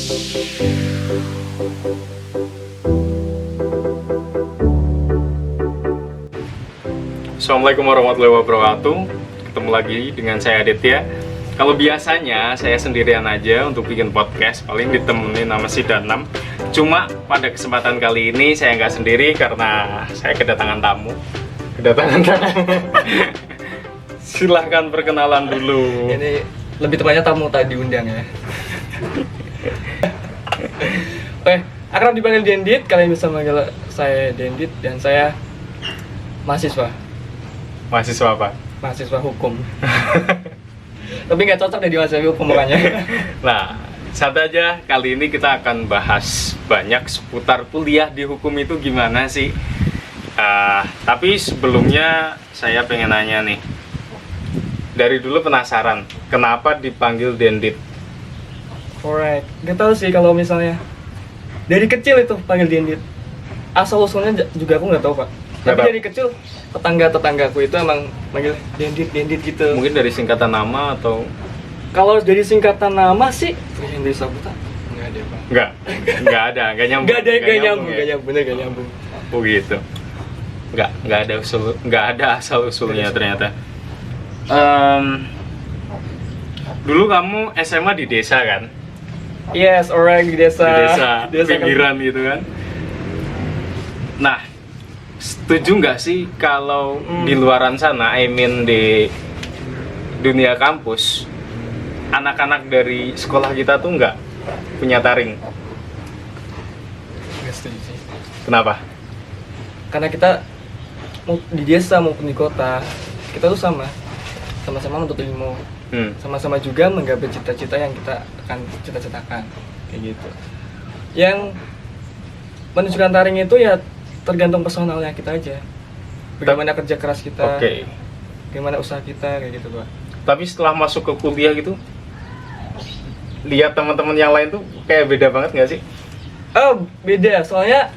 Assalamualaikum warahmatullahi wabarakatuh. Ketemu lagi dengan saya Aditya. Kalau biasanya saya sendirian aja untuk bikin podcast, paling ditemenin sama si Danam. Cuma pada kesempatan kali ini saya nggak sendiri karena saya kedatangan tamu. Silahkan perkenalan dulu. Ini lebih tepatnya tamu tadi diundang ya. Akrab dipanggil Dendit, kalian bisa manggil saya Dendit dan saya mahasiswa Mahasiswa apa? mahasiswa hukum. Tapi nggak cocok deh di mahasiswa hukum makanya. Nah, santai aja, kali ini kita akan bahas banyak seputar kuliah di hukum itu gimana sih. Tapi sebelumnya saya pengen nanya nih. Dari dulu penasaran, kenapa dipanggil Dendit? Alright, nggak tahu sih kalau misalnya dari kecil itu panggil Dendit. Asal usulnya juga aku nggak tahu pak. Tapi dari kecil tetanggaku itu emang manggil Dendit gitu. Mungkin dari singkatan nama atau? Kalau dari singkatan nama sih Hendri Saputra nggak ada pak. Nggak ada, nggak nyambung. Nggak nyambung, bener nggak nyambung. Oh gitu. Nggak ada asal usulnya ternyata. Dulu kamu SMA di desa kan? Yes, orang di desa. Di desa pinggiran gitu kan? Nah, setuju nggak sih kalau di luaran sana, I mean di dunia kampus, anak-anak dari sekolah kita tuh nggak punya taring? Nggak setuju sih. Kenapa? Karena kita mau di desa maupun di kota, kita tuh sama-sama menuntut ilmu. Sama-sama juga menggapai cita-cita yang kita akan cita-citakan kayak gitu. Yang menunjukkan taring itu ya tergantung personalnya kita aja. Bagaimana kerja keras kita, bagaimana usaha kita kayak gitu pak. Tapi setelah masuk ke kuliah gitu, lihat teman-teman yang lain tuh kayak beda banget nggak sih? Oh beda, soalnya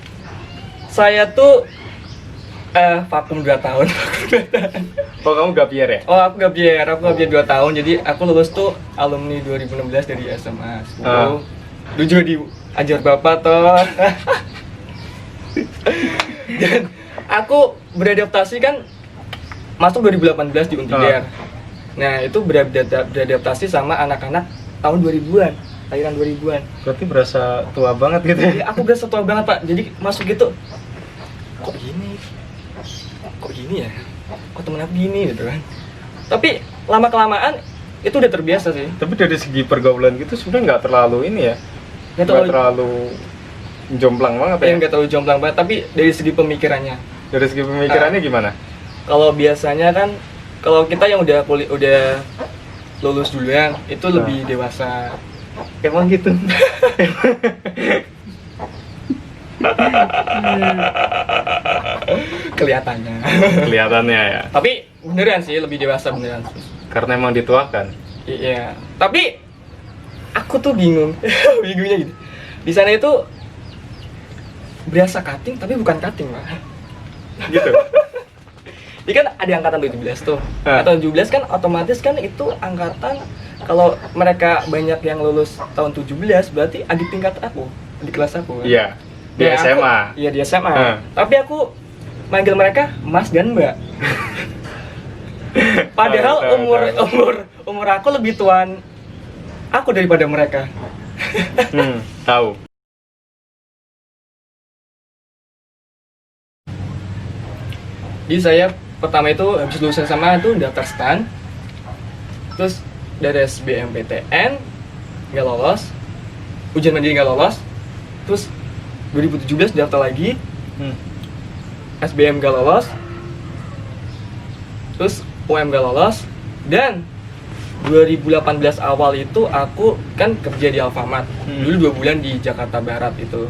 saya tuh vakum 2 tahun. Oh kamu gap year ya? Oh aku gap year 2 tahun, jadi aku lulus tuh alumni 2016 dari SMA 10. Dulu juga diajar bapak toh. Dan aku beradaptasi kan masuk 2018 di Untider. Nah itu beradaptasi sama anak-anak tahun 2000-an, lahiran 2000-an. Berarti berasa tua banget gitu ya? Jadi aku berasa tua banget pak, jadi masuk gitu kok gini ya, kok temen aku gini gitu kan. Tapi lama-kelamaan itu udah terbiasa sih. Tapi dari segi pergaulan gitu sebenarnya nggak terlalu ini ya? Nggak terlalu jomplang banget ya? Nggak terlalu jomplang banget, tapi dari segi pemikirannya. Dari segi pemikirannya gimana? Kalau biasanya kan, kalau kita yang udah lulus duluan, itu lebih dewasa. Emang gitu? Kelihatannya ya. Tapi beneran sih lebih dewasa beneran. Karena emang dituakan. Iya. Tapi aku tuh bingung. Bingungnya gitu. Di sana itu berasa cutting tapi bukan cutting, Pak. Gitu. Ini kan ada angkatan 17 tuh. Angkatan 17 kan otomatis kan itu angkatan, kalau mereka banyak yang lulus tahun 17 berarti adik tingkat aku, di kelas aku. Kan? Iya. Di SMA. Iya di SMA. Tapi aku manggil mereka Mas dan Mbak. Padahal umur aku lebih tuan aku daripada mereka. Tahu. Jadi saya pertama itu habis lulus SMA itu daftar STAN. Terus dari SBMPTN nggak lolos, ujian mandiri nggak lolos. Terus 2017 daftar lagi, SBM gak lolos, terus UM gak lolos, dan 2018 awal itu aku kan kerja di Alfamart, dulu 2 bulan di Jakarta Barat itu.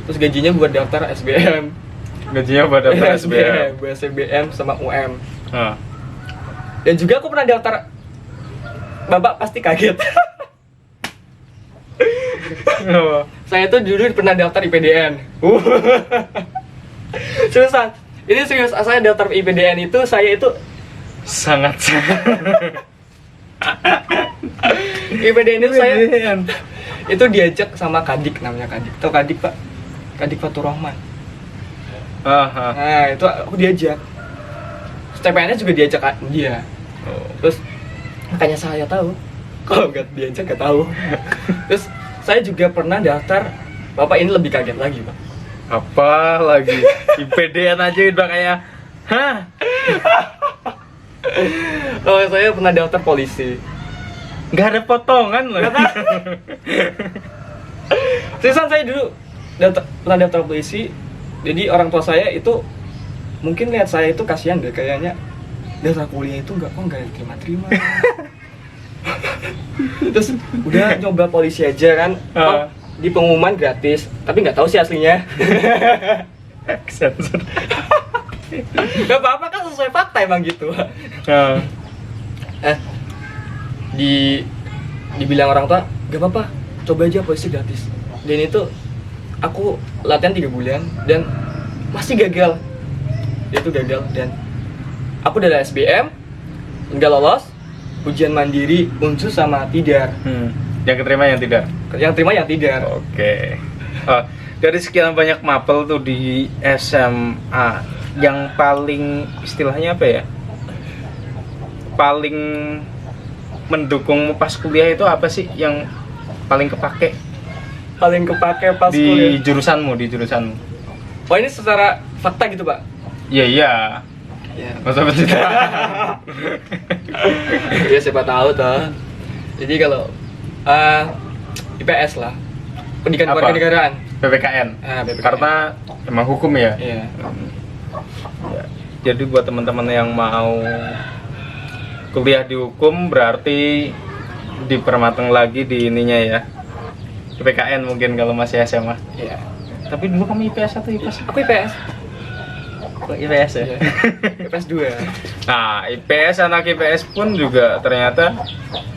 Terus gajinya buat daftar SBM. Gajinya buat daftar SBM? Buat SBM sama UM. Dan juga aku pernah daftar, Bapak pasti kaget. Saya tuh dulu pernah daftar IPDN. Seriusan, ini serius, saya daftar IPDN itu, saya itu sangat IPDN itu saya itu diajak sama Kadik, namanya Kadik. Tahu Kadik, Pak? Kadik Fatur Rahman. Nah, itu aku diajak. CPNS juga diajak dia. Terus makanya saya tahu. Kalau nggak diajak nggak tahu. Terus saya juga pernah daftar. Bapak ini lebih kaget lagi, Pak. Apa lagi? IPD-an aja udah kayak, hah? Oh, saya pernah daftar polisi. Nggak ada potongan loh. Seriusan saya dulu pernah daftar polisi. Jadi orang tua saya itu mungkin lihat saya itu kasihan deh, kayaknya daftar kuliah itu nggak terima. Terus udah nyoba polisi aja kan. Di pengumuman gratis, tapi nggak tahu sih aslinya. Sensor. Gak apa-apa kan, sesuai fakta emang gitu. Dibilang orang tua, gak apa-apa, coba aja polisi gratis. Dan itu aku latihan 3 bulan dan masih gagal. Itu gagal dan aku dari SBM nggak lolos ujian mandiri, unsur sama tidar. Yang keterima yang tidak. Yang terima yang tidar. Oke. Dari sekian banyak mapel tuh di SMA, yang paling istilahnya apa ya? Paling mendukung pas kuliah itu apa sih yang paling kepake? Paling kepake pas di kuliah. jurusanmu. Oh, ini secara fakta gitu, Pak? Iya. Iya. Masa betul. Ya siapa tahu toh. Jadi kalau IPS lah, pendidikan Apa? kewarganegaraan. PPKN. PPKN. Karena emang hukum ya. Iya. Ya. Jadi buat teman-teman yang mau kuliah di hukum berarti dipermateng lagi di ininya ya. PPKN mungkin kalau masih SMA. Iya. Tapi dulu kamu IPS atau IPS? Aku IPS. IPS ya? Iya. IPS 2. Nah, IPS, anak IPS pun juga ternyata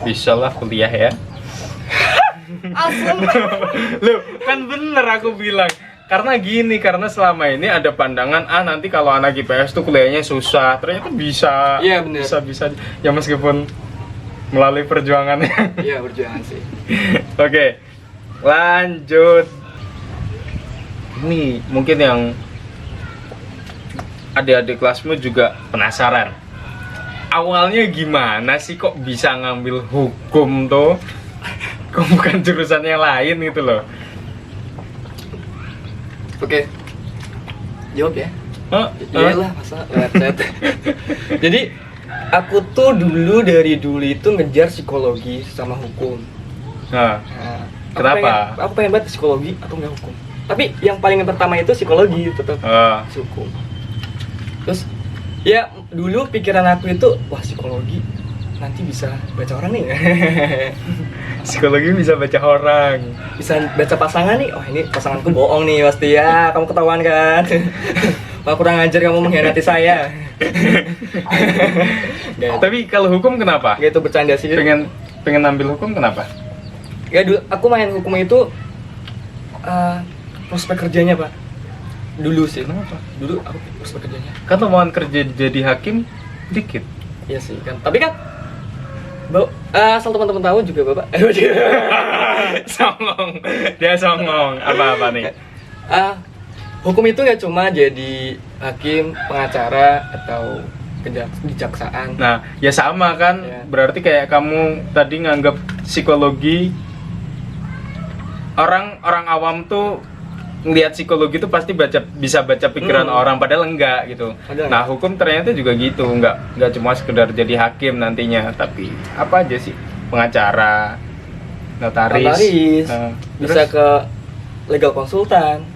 bisa lah kuliah ya. Asem. Loh, kan bener aku bilang. Karena gini, karena selama ini ada pandangan, nanti kalau anak IPS tuh kuliahnya susah. Ternyata bisa. Iya, bener. Bisa. Ya meskipun melalui perjuangannya. Iya, perjuangan sih. Oke, lanjut. Ini mungkin yang adik-adik kelasmu juga penasaran. Awalnya gimana sih kok bisa ngambil hukum tuh? Kok bukan jurusan yang lain gitu loh? Oke. Jawab ya. Iyalah, masa lewat chat. Jadi aku tuh dari dulu itu ngejar psikologi sama hukum. Nah, kenapa? Aku pengen banget psikologi atau enggak hukum. Tapi yang paling pertama itu psikologi tetap. Hukum. Terus ya dulu pikiran aku itu, wah psikologi nanti bisa baca orang nih. Psikologi bisa baca orang. Bisa baca pasangan nih. Oh, ini pasanganku bohong nih pasti ya. Kamu ketahuan kan? Wah, kurang ajar kamu mengkhianati saya. Tapi kalau hukum kenapa? Gitu bercanda sih. Pengen ambil hukum kenapa? Ya dulu aku main hukum itu prospek kerjanya, Pak. Dulu sih. Kenapa? Dulu aku prospek kerjanya. Kan lowongan kerja jadi hakim dikit. Iya sih kan. Tapi kan asal teman-teman tahu juga, Bapak. Songong. Dia songong. Apa-apa nih? Hukum itu nggak cuma jadi hakim, pengacara, atau kejaksaan. Nah, ya sama kan. Ya. Berarti kayak kamu tadi nganggap psikologi, orang awam tuh ngelihat psikologi itu pasti bisa baca pikiran orang, padahal enggak gitu. Nah, hukum ternyata juga gitu, enggak cuma sekedar jadi hakim nantinya, tapi apa aja sih? Pengacara, notaris, bisa ke legal konsultan.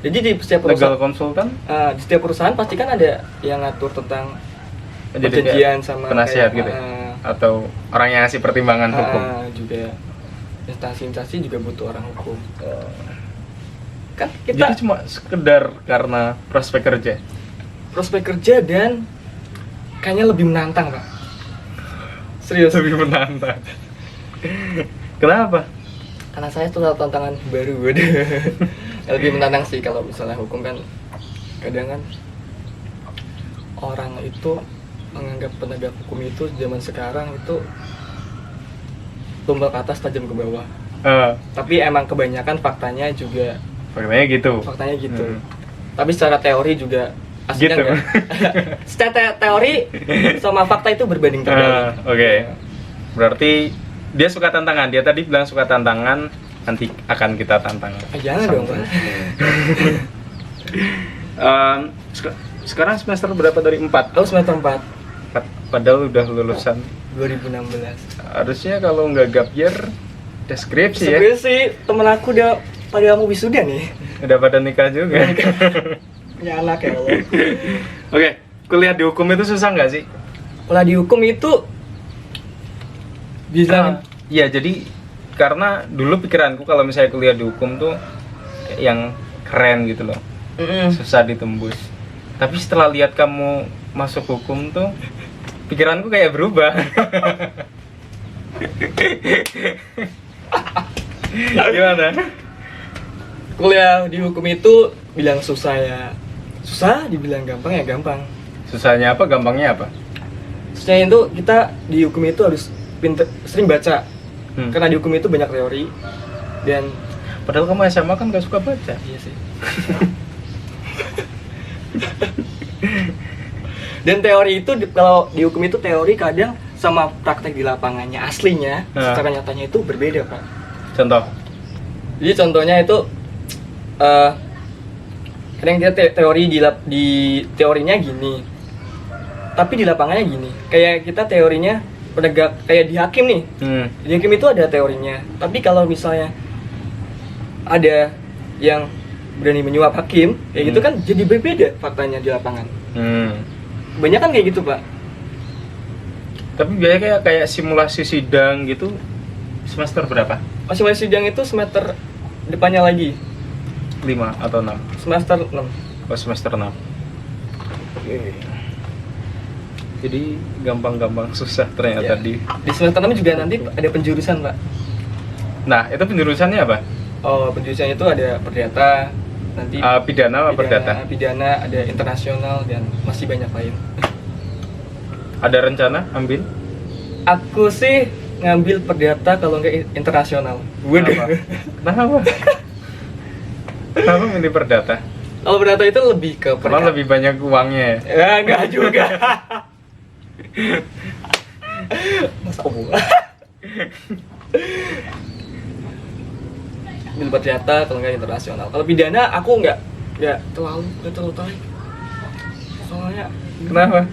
Jadi di setiap perusahaan, legal konsultan, di setiap perusahaan pasti kan ada yang ngatur tentang jadi perjanjian sama penasihat kayak, gitu ya? Atau orang yang ngasih pertimbangan hukum. Juga instansi juga butuh orang hukum. Kan kita jadi cuma sekedar karena prospek kerja dan kayaknya lebih menantang, Pak. Serius, lebih menantang. Kenapa? karena saya tuh tantangan baru. Lebih menantang sih. Kalau misalnya hukum kan kadang kan orang itu menganggap penegak hukum itu zaman sekarang itu tumbal ke atas tajam ke bawah. Tapi emang kebanyakan faktanya juga Faktanya gitu. Tapi secara teori juga aslinya Gitu. enggak. Secara teori sama fakta itu berbanding terbalik. Oke. Berarti dia suka tantangan. Dia tadi bilang suka tantangan. Nanti akan kita tantang. Jangan dong, Pak. Sekarang semester berapa dari 4? Oh, semester 4 Padahal udah lulusan 2016. Harusnya kalau nggak gap year deskripsi ya. Sebenarnya sih temen aku udah pada mau wisuda nih. Udah pada nikah juga. Punya anak ya Allah. Oke, kuliah di hukum itu susah nggak sih? Kalau di hukum itu bisa Iya, jadi karena dulu pikiranku kalau misalnya kuliah di hukum tuh yang keren gitu loh, susah ditembus. Tapi setelah lihat kamu masuk hukum tuh, pikiranku kayak berubah. Gimana? kuliah di hukum itu bilang susah ya susah, dibilang gampang ya gampang. Susahnya apa, gampangnya apa? Susahnya itu kita di hukum itu harus sering baca. Karena di hukum itu banyak teori dan Padahal kamu SMA kan gak suka baca. iya sih. Dan teori itu kalau di hukum itu teori kadang sama praktek di lapangannya aslinya secara nyatanya itu berbeda, Pak. Contoh? Jadi contohnya itu kadang kita teori di teorinya gini, tapi di lapangannya gini. Kayak kita teorinya penegak kayak di hakim nih. Di hakim itu ada teorinya, tapi kalau misalnya ada yang berani menyuap hakim, kayak gitu kan jadi berbeda faktanya di lapangan. Banyak kan kayak gitu, Pak. Tapi biasanya kayak simulasi sidang gitu semester berapa? Simulasi sidang itu semester depannya lagi. 5 atau 6? Semester 6. Oh, semester 6. Jadi gampang-gampang susah ternyata Di semester 6 juga nanti ada penjurusan, Pak. Nah, itu penjurusannya apa? Oh, penjurusannya itu ada perdata, nanti pidana apa perdata? Pidana, ada internasional dan masih banyak lain. Ada rencana ambil? Aku sih ngambil perdata kalau nggak internasional. Kenapa? Kenapa? Kenapa milih perdata? Kalau perdata itu lebih ke Karena lebih banyak uangnya ya? Ya, enggak juga. Masa omong. Ambil perdata kalau nggak internasional. Kalau pidana aku nggak terlalu tarik. Soalnya Kenapa?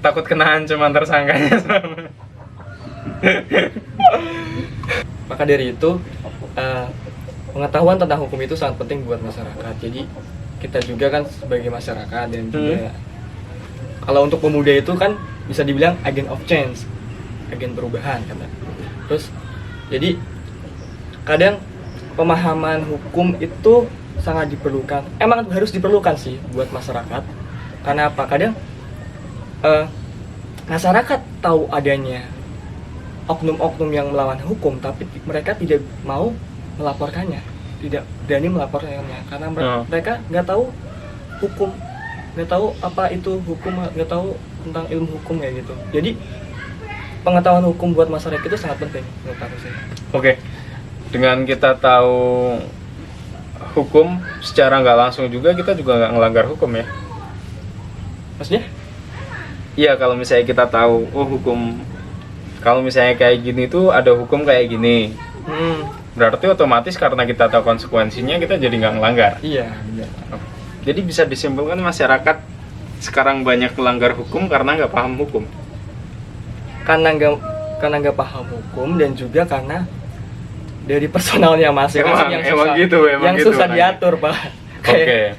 Takut kena ancaman tersangkanya sama. Maka dari itu pengetahuan tentang hukum itu sangat penting buat masyarakat. Jadi kita juga kan sebagai masyarakat dan juga kalau untuk pemuda itu kan bisa dibilang agent of change, agen perubahan kata. Terus jadi kadang pemahaman hukum itu sangat diperlukan. Emang harus diperlukan sih buat masyarakat. Karena apa? Kadang masyarakat tahu adanya oknum-oknum yang melawan hukum, tapi mereka tidak mau melaporkannya, tidak berani melaporkannya karena mereka nggak tahu hukum, nggak tahu apa itu hukum, nggak tahu tentang ilmu hukum kayak gitu. Jadi pengetahuan hukum buat masyarakat itu sangat penting menurut aku sih. Oke, dengan kita tahu hukum secara nggak langsung juga kita juga nggak ngelanggar hukum ya? Maksudnya? Iya, kalau misalnya kita tahu hukum, kalau misalnya kayak gini tuh ada hukum kayak gini, berarti otomatis karena kita tahu konsekuensinya kita jadi nggak ngelanggar. Iya. Jadi bisa disimpulkan masyarakat sekarang banyak melanggar hukum karena nggak paham hukum. Karena nggak paham hukum dan juga karena dari personalnya masing-masing yang susah diatur, Pak. Oke.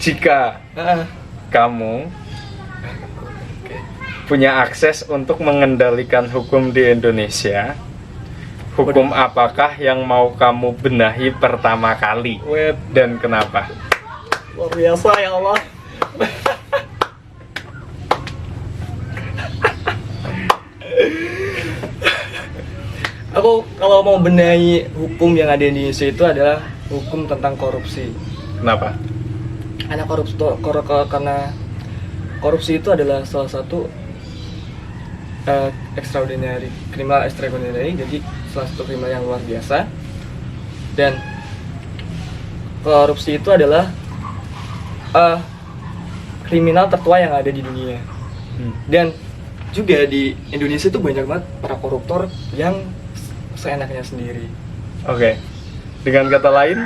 Jika kamu punya akses untuk mengendalikan hukum di Indonesia, hukum apakah yang mau kamu benahi pertama kali? Dan kenapa? Luar biasa ya Allah. Aku kalau mau benahi hukum yang ada di Indonesia itu adalah hukum tentang korupsi. Kenapa? Karena korupsi itu adalah salah satu kriminal extraordinary, jadi salah satu kriminal yang luar biasa. Dan korupsi itu adalah kriminal tertua yang ada di dunia. Dan juga di Indonesia itu banyak banget para koruptor yang seenaknya sendiri. Oke. Dengan kata lain,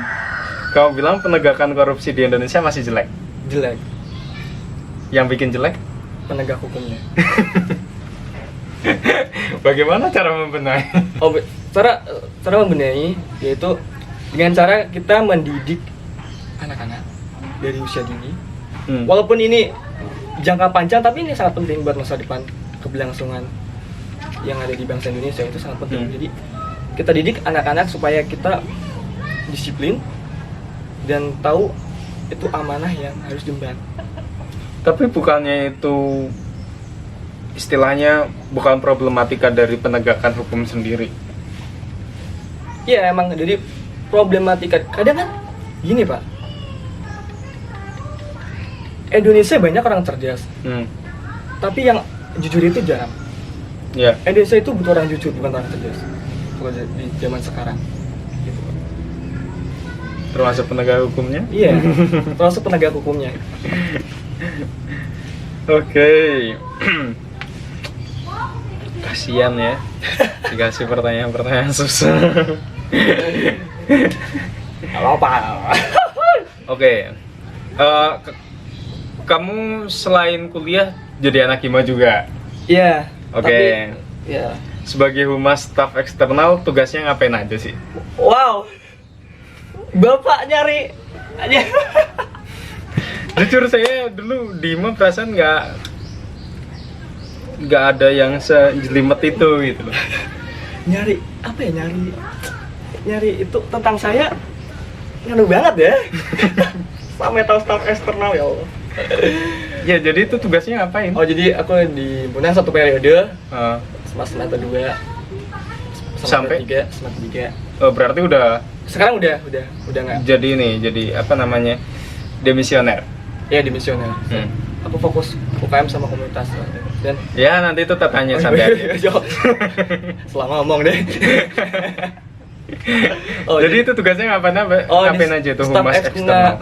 kamu bilang penegakan korupsi di Indonesia masih jelek. Jelek Yang bikin jelek? penegak hukumnya. Bagaimana cara membenahi? Cara membenahi yaitu dengan cara kita mendidik anak-anak dari usia dini. Walaupun ini jangka panjang, tapi ini sangat penting buat masa depan keberlangsungan yang ada di bangsa Indonesia, itu sangat penting. Jadi kita didik anak-anak supaya kita disiplin dan tahu itu amanah yang harus diemban. Tapi bukannya itu istilahnya bukan problematika dari penegakan hukum sendiri? Iya, emang jadi problematika. Kadang kan gini Pak, Indonesia banyak orang cerdas, tapi yang jujur itu jarang. Ya. Indonesia itu butuh orang jujur, bukan orang cerdas. Kalau di zaman sekarang, gitu. Termasuk penegak hukumnya? Iya, termasuk penegak hukumnya. Oke. Kasian ya, dikasih pertanyaan-pertanyaan susah. Apa? Oke. Kamu selain kuliah jadi anak hima juga? Iya. Oke. Tapi, ya. Sebagai humas staf eksternal, tugasnya ngapain aja sih? Wow. Bapak nyari aja. Jujur saya dulu di hima perasaan nggak ada yang sejelimet itu gitu loh. Nyari apa ya, nyari itu tentang saya nganu banget ya. Sampai tahu staf eksternal, ya Allah. Ya jadi itu tugasnya ngapain? Oh, jadi aku di Bunang satu periode, semester 2 sampai 3, semester 3. Oh, berarti udah Sekarang udah nggak. jadi ini, jadi apa namanya, demisioner. Ya, dimisioner. Aku fokus UKM sama komunitas. Dan ya nanti itu tanya santai. selama ngomong deh. Jadi itu tugasnya ngapain aja tuh humas eksternal?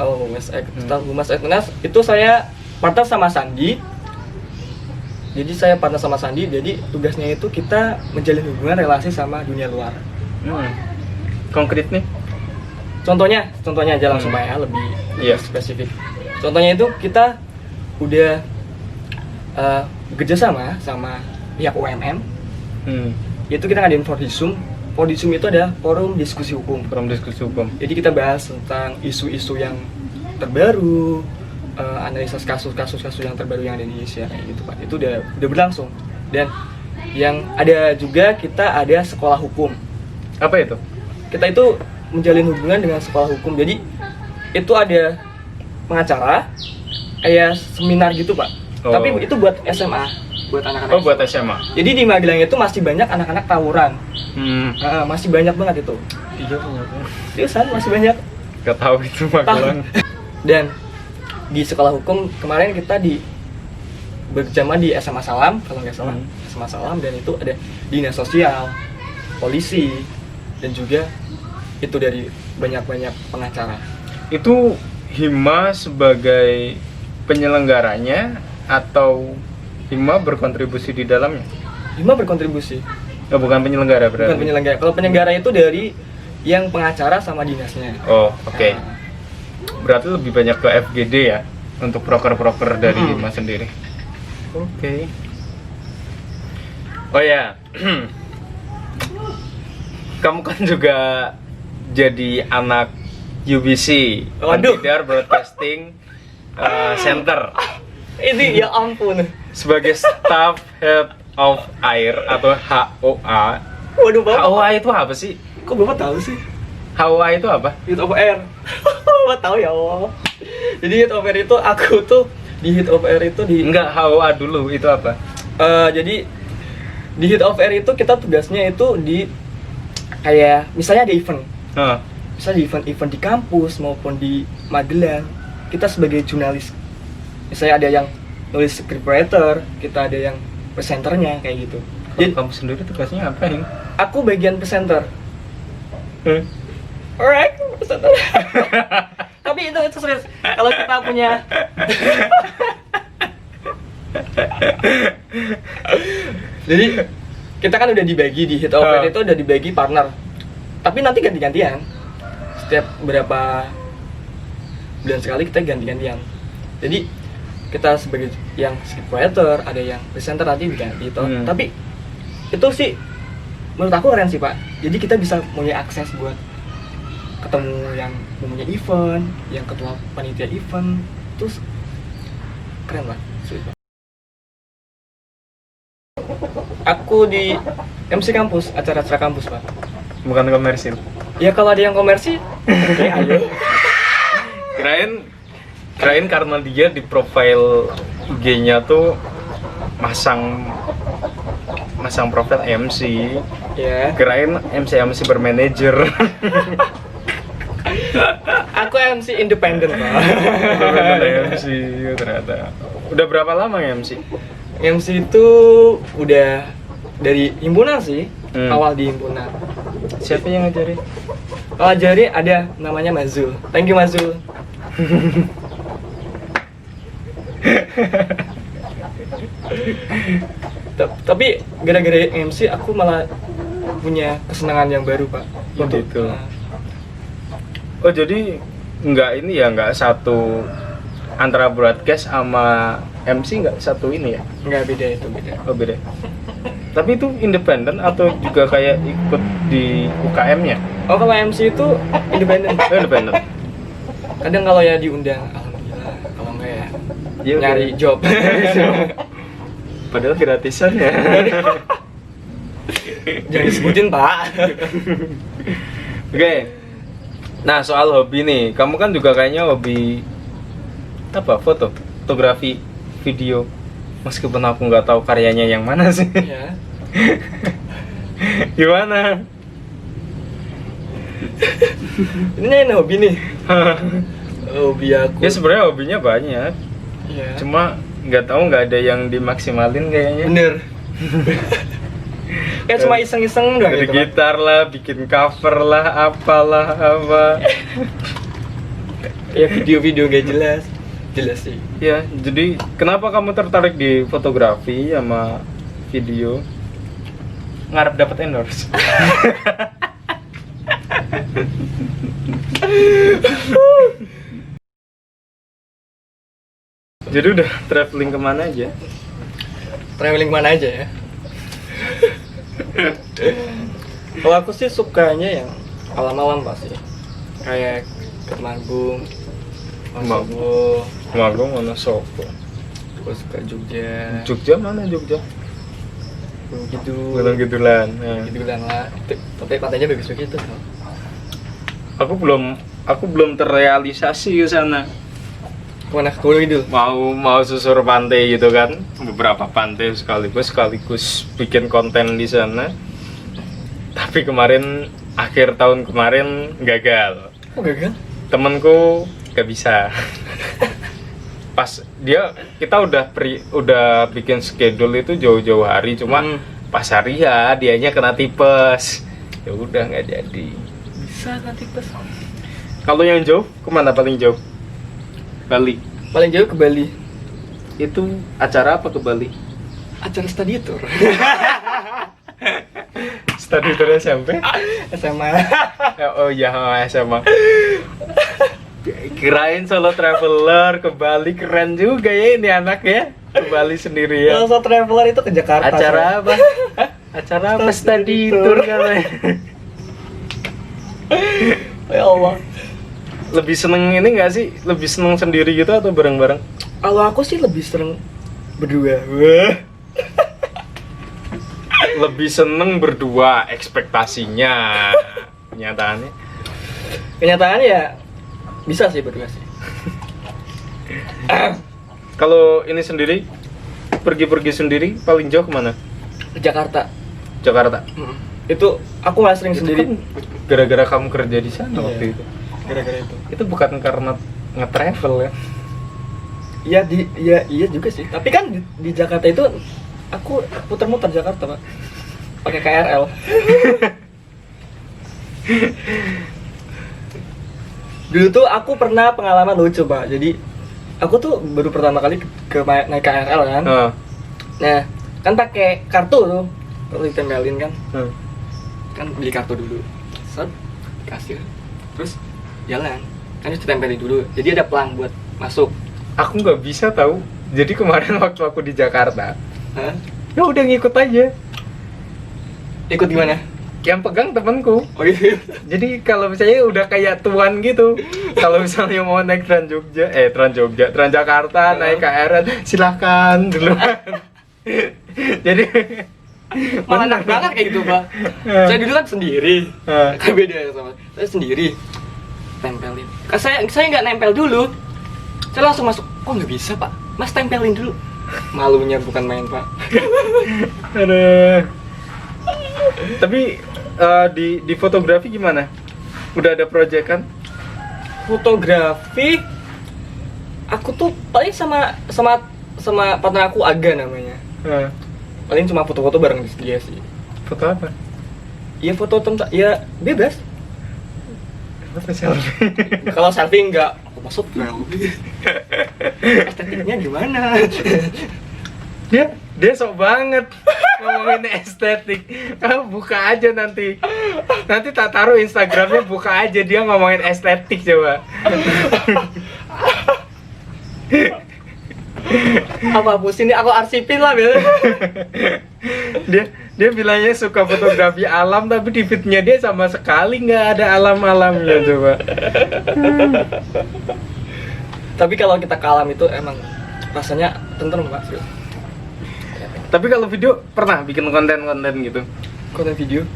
Humas eksternal itu saya partner sama Sandi. Jadi saya partner sama Sandi. Jadi tugasnya itu kita menjalin hubungan relasi sama dunia luar. Konkret nih? Contohnya aja langsung ya, lebih spesifik. Contohnya itu kita udah bekerja sama pihak UMM. Itu kita ngadain Fordisum. Fordisum itu adalah forum diskusi hukum. Jadi kita bahas tentang isu-isu yang terbaru, analisis kasus-kasus yang terbaru yang ada di Indonesia, kayak gitu Pak. Itu udah berlangsung. Dan yang ada juga, kita ada sekolah hukum. Apa itu? Kita itu menjalin hubungan dengan sekolah hukum. Jadi itu ada pengacara, kayak seminar gitu Pak. Tapi itu buat SMA, buat anak-anak. Buat SMA. Jadi di Magelang itu masih banyak anak-anak tawuran. Masih banyak banget itu. Iya, ternyata. Seriusan, masih banyak. Gak tahu itu Magelang. Dan di sekolah hukum kemarin kita berjamaah di SMA Salam, kalau nggak salah. SMA Salam, dan itu ada dinas sosial, polisi, dan juga itu dari banyak-banyak pengacara. Itu hima sebagai penyelenggaranya atau hima berkontribusi di dalamnya? Hima berkontribusi. Oh, bukan penyelenggara berarti? Bukan penyelenggara. Kalau penyelenggara itu dari yang pengacara sama dinasnya. Oh, oke. Berarti lebih banyak ke FGD ya, untuk proker-proker dari hima sendiri. Oke. Oh ya, kamu kan juga jadi anak UBC, Bidar Broadcasting Center. Ini ya ampun. Sebagai staff head of air atau HOA. Waduh, Bapak. HOA itu apa sih? Kok Bapak tahu sih? HOA itu apa? Head of air. Bapak tahu ya Allah. Jadi head of air itu aku tuh di head of air itu di enggak, HOA dulu itu apa? Jadi di head of air itu kita tugasnya itu di kayak misalnya ada event. Misalnya di event di kampus maupun di Magelang, kita sebagai jurnalis, misalnya ada yang nulis scriptwriter, kita ada yang presenternya kayak gitu. Jadi kamu sendiri tugasnya ngapain? Aku bagian presenter. Hmm? Alright, presenter. Tapi itu serius. Kalau kita punya jadi kita kan udah dibagi di Hit Over itu udah dibagi partner. Tapi nanti ganti-gantian. Setiap berapa bulan sekali kita ganti-gantian. Jadi kita sebagai yang scriptwriter, ada yang presenter nanti diganti itu. Tapi itu sih menurut aku keren sih Pak. Jadi kita bisa punya akses buat ketemu yang punya event, yang ketua panitia event, terus keren Pak. Sweet, Pak. Aku di MC kampus, acara-acara kampus Pak. Bukan komersil. Ya kalau ada yang komersi, oke ayo. Kirain karena dia di profile IG-nya tuh masang profil MC. Ya. Kirain MC bermanajer. Aku MC independen Pak. MC ternyata. Udah berapa lama MC? MC itu udah dari himpunan sih, awal di himpunan. Siapa yang ngajarin? Kalau jari ada namanya Mazul. Thank you Mazul. Tapi gara-gara MC aku malah punya kesenangan yang baru Pak. Oh gitu. Oh jadi nggak satu antara broadcast sama MC nggak satu ini ya? Nggak, beda itu beda. Oh beda. Tapi itu independen atau juga kayak ikut di UKM-nya? Oh kalau MC itu independen. Oh, independen. Kadang kalau ya diundang, alhamdulillah. Kalau enggak ya Ya, nyari job. Padahal gratisan ya. Jangan disebutin Pak. Oke. Nah soal hobi nih, kamu kan juga kayaknya hobi apa? Fotografi, video. Meskipun aku nggak tahu karyanya yang mana sih. Ya. Gimana? Ini hobi nih. Hobi aku. Ya sebenarnya hobinya banyak. Iya. Cuma nggak ada yang dimaksimalin kayaknya. Bener. Kayak cuma iseng-iseng doang Dari gitu. Pak. gitar lah, bikin cover lah, apalah apa. Ya video-video gak jelas. Jelas sih. Ya, jadi kenapa kamu tertarik di fotografi sama video? Ngarep dapat endorse. Jadi udah traveling kemana aja? Traveling mana aja ya? Kalau aku sih sukanya yang alam-alam pasti. Kayak ke Temanggung, Wonosobo, Temanggung, Wonosobo. terus ke Jogja, Jogja mana Jogja? Gunung Kidul, Gunung Kidulan. Nah. Kidul lah. Tapi pantainya bagus begitu. Aku belum terrealisasi ke sana. Kemana? Ke Gunung Kidul? Mau susur pantai gitu kan, beberapa pantai sekaligus bikin konten di sana. Tapi akhir tahun kemarin gagal. Oh gagal? Temenku gak bisa. Pas kita udah bikin schedule itu jauh-jauh hari, cuma pas hari ya dianya kena tipes. Ya udah nggak jadi. Bisa kena tipes. Kalau yang jauh kemana paling jauh? Bali. Paling jauh ke Bali. Itu acara apa ke Bali? Acara study tour. Study tour SMP? SMA. Oh iya, SMA. Kirain solo traveler ke Bali, keren juga ya ini anak ya. Ke Bali sendirian. Kalau traveler itu ke Jakarta. Acara apa? Acara apa? Study tour katanya. Ya Allah. Lebih seneng ini nggak sih? Lebih seneng sendiri gitu atau bareng-bareng? Kalau aku sih lebih seneng berdua. Wah. Lebih seneng berdua, ekspektasinya. Kenyataannya ya bisa sih berdua sih. Kalau ini sendiri, pergi sendiri paling jauh kemana? Ke Jakarta. Jakarta. Itu aku nggak sering Itu sendiri. kan gara-gara kamu kerja di sana Iya. waktu itu. Gara-gara itu. Itu bukan karena nge-travel ya? Iya iya juga sih. Tapi kan di Jakarta itu Aku putar-mutar Jakarta, Pak. Pakai KRL. Dulu tuh aku pernah pengalaman lucu, Pak. Jadi aku tuh baru pertama kali naik KRL kan. Nah, kan pakai kartu tuh. Perlu ditempelin kan. Kan beli kartu dulu. Set, kasir. Terus jalan. Kan harus ditempelin dulu. Jadi ada pelang buat masuk. Aku nggak bisa tahu. Jadi kemarin waktu aku di Jakarta, ya udah ngikut aja. Ikut gimana? Yang pegang temanku. Oh gitu. Jadi kalau misalnya udah kayak tuan gitu, kalau misalnya mau naik Transjakarta, naik KRL, silahkan duluan. Jadi malah enak banget kayak gitu, Pak. Saya dulu kan sendiri. Kan beda ya sama. Saya sendiri. Tempelin. Saya nggak nempel dulu. Saya langsung masuk. Oh nggak bisa, Pak. Mas tempelin dulu. Malunya bukan main, Pak. Aduh. Tapi di fotografi gimana? Udah ada project kan? Fotografi aku tuh paling sama partner aku Aga namanya. Paling cuma foto-foto bareng dia sih. Foto apa? Iya foto tentang ya bebas. Apa selfie? Kalau selfie enggak, aku masuk estetiknya gimana? Dia sok banget ngomongin estetik. Buka aja nanti tak taruh Instagramnya, buka aja dia ngomongin estetik coba. Apa pusing nih, aku arsipin lah Bel. Dia bilangnya suka fotografi alam, tapi di feednya dia sama sekali nggak ada alam-alamnya coba. Tapi kalau kita ke alam itu emang rasanya tentrem, Pak. Tapi kalau video pernah bikin konten-konten gitu? Konten video?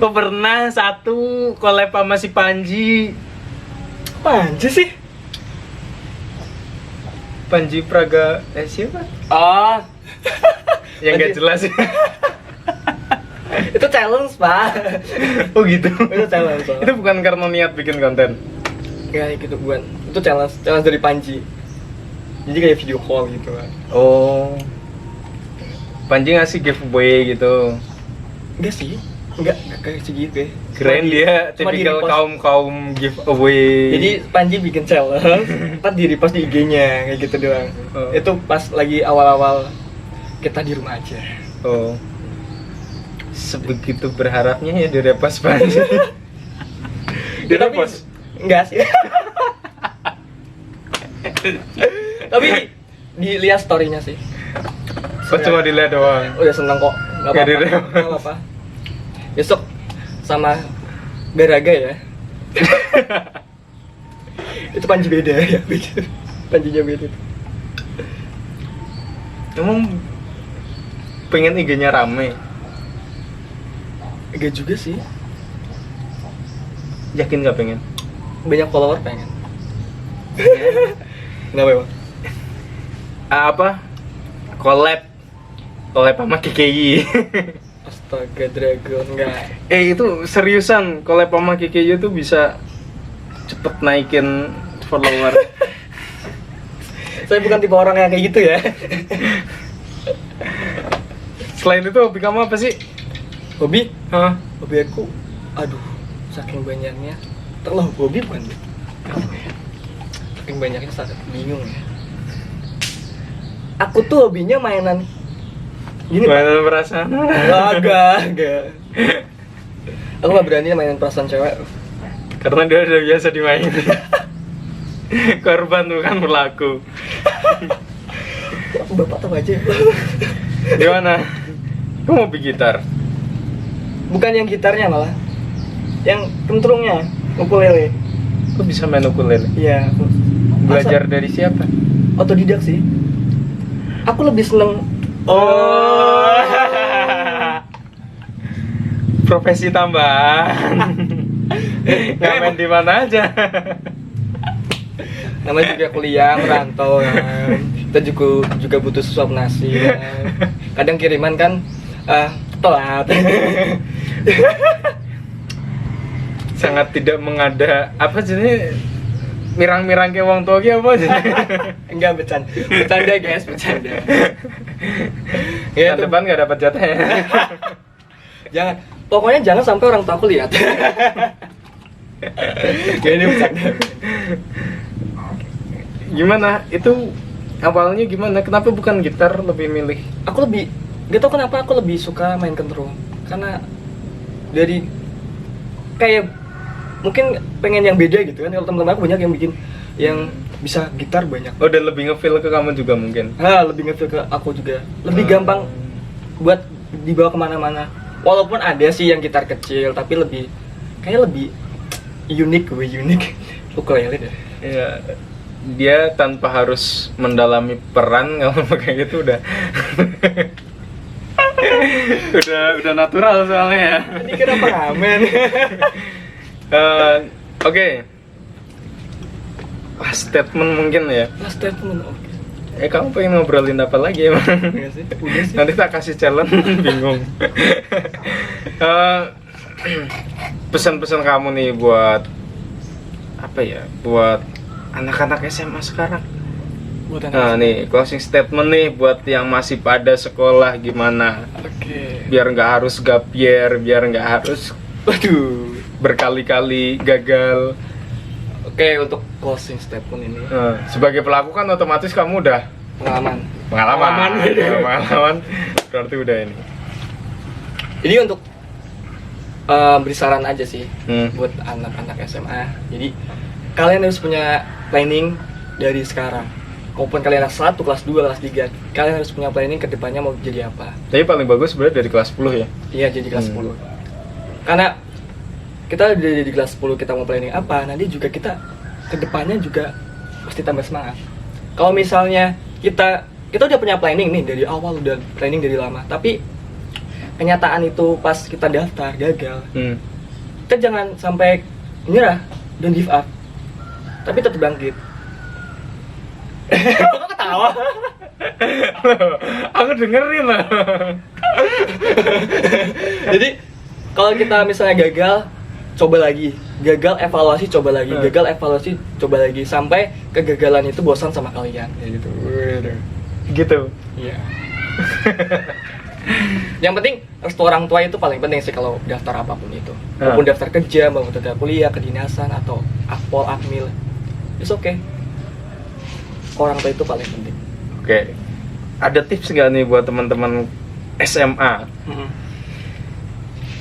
Oh pernah, satu collab sama si Panji. Panji sih? Panji Praga, siapa? Oh yang nggak jelas. Itu challenge, Pak. Oh gitu? Itu challenge, Pak. Itu bukan karena niat bikin konten? Kayak gitu bukan. Itu challenge dari Panji. Jadi kayak video call gitu, Pak. Oh, Panji ngasih giveaway gitu? Enggak sih, enggak kayak segitu ya. Keren dia, tipikal kaum giveaway. Jadi Panji bikin challenge, ntar di repost di IG-nya kayak gitu doang. Itu pas lagi awal-awal kita di rumah aja. Oh, sebegitu berharapnya ya di repost Panji. Di repost? Enggak sih. Tapi dilihat story-nya sih. Oh cuma dilihat doang? Udah seneng kok, nggak apa-apa. Besok sama Beraga ya. Itu Panji beda ya, Panjinya beda. Emang pengen IG-nya rame? Enggak juga sih. Yakin nggak pengen? Banyak follower pengen. Kenapa emang? Apa? Collab sama KKI. Astaga Dragon, enggak. Itu seriusan, collab sama KKI tuh bisa cepet naikin follower. Saya bukan tipe orang yang kayak gitu ya. Selain itu hobi kamu apa sih? Hobi? Hah? Hobi aku, aduh, saking banyaknya. Terlalu hobi bukan? Saking banyaknya sangat bingung ya. Aku tuh hobinya mainan gini, mainan perasaan. Enggak. Aku gak berani mainan perasaan cewek. Karena dia udah biasa dimainin. Korban tuh kan berlaku. Bapak tahu aja. Gimana? Kamu mau gitar? Bukan yang gitarnya malah. Yang kentrungnya, ukulele. Kok bisa main ukulele? Iya, aku Belajar dari siapa? otodidak sih. Aku lebih seneng. Oh. Profesi tambahan. Nggak main di mana aja. Namanya juga kuliah, merantau kan. Kita juga butuh suap nasi kan. Kadang kiriman kan telat. Sangat tidak mengada. Apa jenis mirang-mirang ke wong tua ki apa jenis? Enggak, bercanda guys, bercanda. Ya, Tahun depan nggak dapat jatah ya. Jangan, pokoknya jangan sampai orang tua aku lihat. Ya, ini bercanda. Gimana? Itu awalnya gimana? Kenapa bukan gitar lebih milih? Aku lebih, gak tau kenapa aku lebih suka main kentrung. Karena dari kayak mungkin pengen yang beda gitu kan. Kalau teman-teman aku banyak yang bikin yang bisa gitar banyak. Oh, dan lebih ngefeel ke kamu juga mungkin. Lebih ngefeel ke aku juga. Lebih gampang buat dibawa kemana-mana. Walaupun ada sih yang gitar kecil, tapi kayaknya lebih unik. Ukulele deh. Ya, dia tanpa harus mendalami peran kalau pakai gitu udah. udah natural soalnya ya. Ini kira pengamen. Oke. Last statement mungkin ya. Last statement, oke. Kamu pengen ngobrolin apa lagi emang? Udah sih. Nanti tak kasih challenge. Bingung. Pesan-pesan kamu nih buat apa ya? Buat anak-anak SMA sekarang. Nah nih closing statement nih buat yang masih pada sekolah gimana? Oke. Biar nggak harus gap year, biar nggak harus Waduh. berkali-kali gagal. Oke, untuk closing statement ini Sebagai pelaku kan otomatis kamu udah pengalaman. Pengalaman berarti udah ini. Jadi untuk beri saran aja sih buat anak-anak SMA. Jadi kalian harus punya planning dari sekarang. Maupun kalian kelas 1, kelas 2, kelas 3, kalian harus punya planning ke depannya mau jadi apa. Tapi paling bagus sebenarnya dari kelas 10 ya? Iya, jadi kelas 10. Karena kita udah di kelas 10 kita mau planning apa, nanti juga kita ke depannya juga pasti tambah semangat. Kalau misalnya kita udah punya planning nih dari awal, udah planning dari lama, tapi kenyataan itu pas kita daftar gagal, kita jangan sampai menyerah, don't give up, tapi tetap bangkit. Kok ketawa? Aku dengerin lah. Jadi kalau kita misalnya gagal, coba lagi, gagal evaluasi, coba lagi, gagal evaluasi, coba lagi, sampai kegagalan itu bosan sama kalian, kayak gitu. Gitu. Iya. Yang penting restu orang tua itu paling penting sih kalau daftar apapun itu. Maupun daftar kerja, maupun daftar kuliah, kedinasan atau akpol, akmil, it's okay. Orang tua itu paling penting. Oke. Ada tips nggak nih buat teman-teman SMA?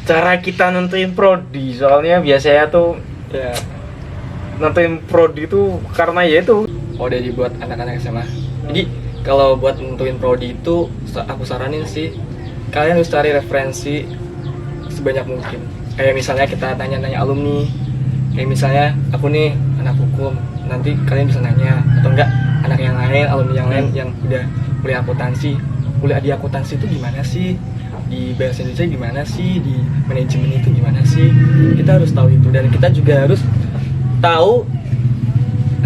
Cara kita nentuin prodi, soalnya biasanya tuh Ya. nentuin prodi itu karena ya itu. Oh, jadi buat anak-anak SMA. Jadi kalau buat nentuin prodi itu aku saranin sih kalian harus cari referensi sebanyak mungkin. Kayak misalnya kita tanya-nanya alumni. Kayak misalnya aku nih anak hukum, nanti kalian bisa nanya, atau enggak anak yang lain, alumni yang lain yang udah kuliah akuntansi. Kuliah di akuntansi itu gimana sih? Di bahasa Indonesia gimana sih, di manajemen itu gimana sih, kita harus tahu itu. Dan kita juga harus tahu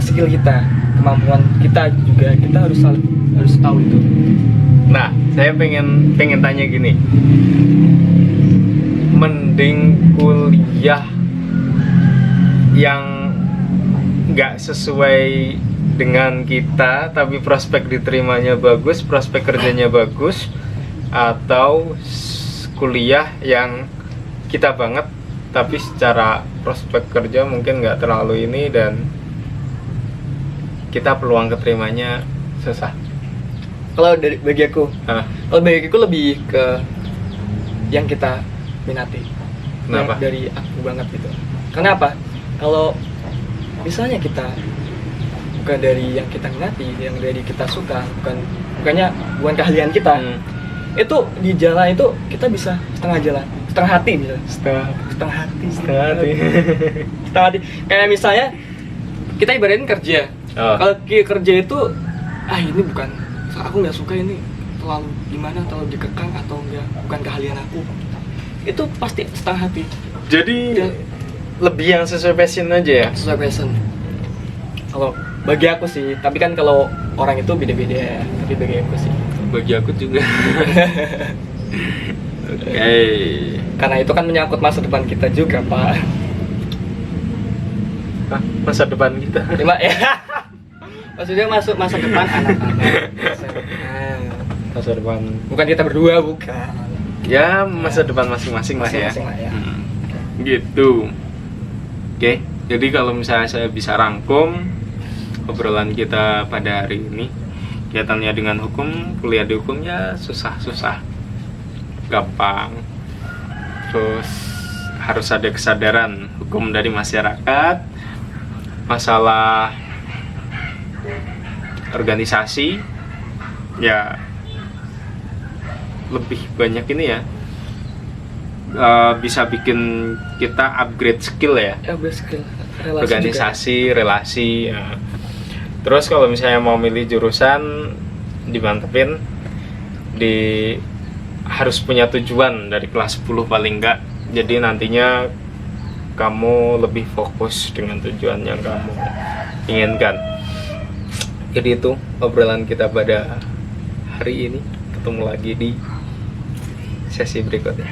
skill kita, kemampuan kita juga, kita harus tahu itu. Nah, saya pengen tanya gini, mending kuliah yang nggak sesuai dengan kita tapi prospek diterimanya bagus, prospek kerjanya bagus, atau kuliah yang kita banget tapi secara prospek kerja mungkin nggak terlalu ini dan kita peluang keterimanya susah? Kalau bagi aku lebih ke yang kita minati. Kenapa? Yang dari aku banget gitu. Karena apa? Kalau misalnya kita bukan dari yang kita minati, yang dari kita suka, bukan keahlian kita, itu di jalan itu kita bisa setengah jalan, setengah hati bisa. Setengah hati. Kayak misalnya kita ibaratin kerja. Kalau kerja itu ini bukan, aku nggak suka ini, terlalu gimana, terlalu dikekang atau enggak, bukan keahlian aku, itu pasti setengah hati. Jadi lebih yang sesuai passion aja ya? Sesuai passion. Kalau bagi aku sih, tapi kan kalau orang itu beda-beda, tapi bagi aku sih. Bagi aku juga. Oke. Karena itu kan menyangkut masa depan kita juga, Pak. Masa depan kita? Ya. Maksudnya masuk masa depan anak-anak. Masa depan. Bukan kita berdua, bukan. Ya, masa depan masing-masing lah ya. Masing-masing lah ya. Gitu. Oke, jadi kalau misalnya saya bisa rangkum obrolan kita pada hari ini, kaitannya dengan hukum, kuliah di hukum ya susah-susah, gampang. Terus harus ada kesadaran hukum dari masyarakat, masalah organisasi, ya lebih banyak ini ya, bisa bikin kita upgrade skill ya, Ya skill relasi organisasi, relasi ya. Terus kalau misalnya mau milih jurusan, dimantepin, harus punya tujuan dari kelas 10 paling enggak, jadi nantinya kamu lebih fokus dengan tujuan yang kamu inginkan. Jadi itu obrolan kita pada hari ini, ketemu lagi di sesi berikutnya.